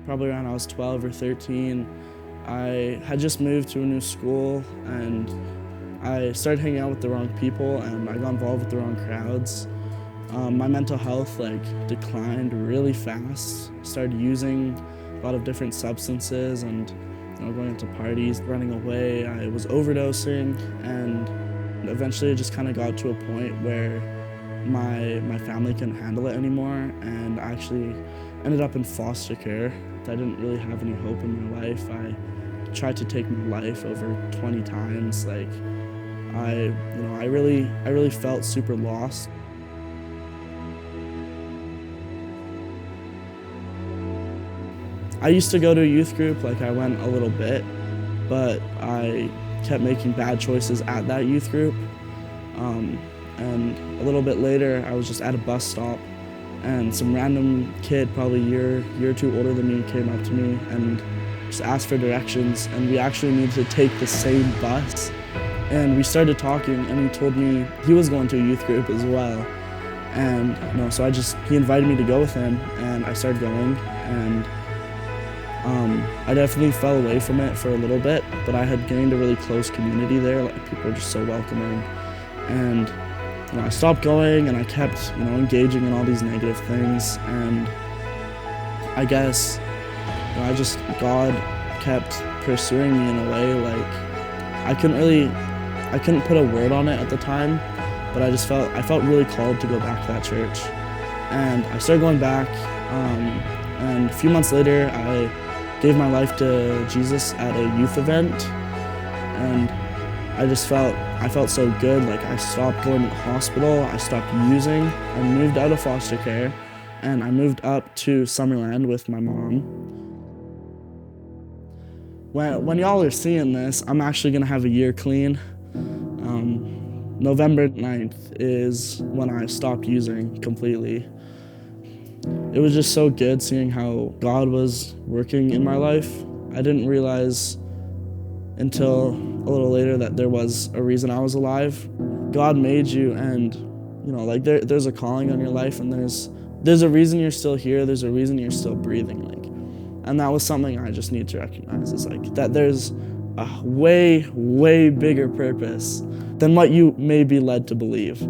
probably around I was 12 or 13. I had just moved to a new school and I started hanging out with the wrong people and I got involved with the wrong crowds. My mental health declined really fast. Started using a lot of different substances and going into parties, running away. I was overdosing, and eventually it just kind of got to a point where my family couldn't handle it anymore, and I actually ended up in foster care. I didn't really have any hope in my life. I tried to take my life over 20 times. I really felt super lost. I used to go to a youth group, I went a little bit, but I kept making bad choices at that youth group. And a little bit later, I was just at a bus stop, and some random kid, probably a year or two older than me, came up to me and just asked for directions, and we actually needed to take the same bus. And we started talking, and he told me he was going to a youth group as well. And so he invited me to go with him, and I started going, and I definitely fell away from it for a little bit, but I had gained a really close community there. People were just so welcoming. And I stopped going, and I kept engaging in all these negative things. And I guess God kept pursuing me in a way. I couldn't put a word on it at the time, but I felt really called to go back to that church. And I started going back, and a few months later, I gave my life to Jesus at a youth event, and I felt so good. I stopped going to the hospital, I stopped using, I moved out of foster care, and I moved up to Summerland with my mom. When y'all are seeing this, I'm actually gonna have a year clean. November 9th is when I stopped using completely. It was just so good seeing how God was working in my life. I didn't realize until a little later that there was a reason I was alive. God made you, and there's a calling on your life, and there's a reason you're still here, there's a reason you're still breathing. And that was something I just need to recognize, is that there's a way, way bigger purpose than what you may be led to believe.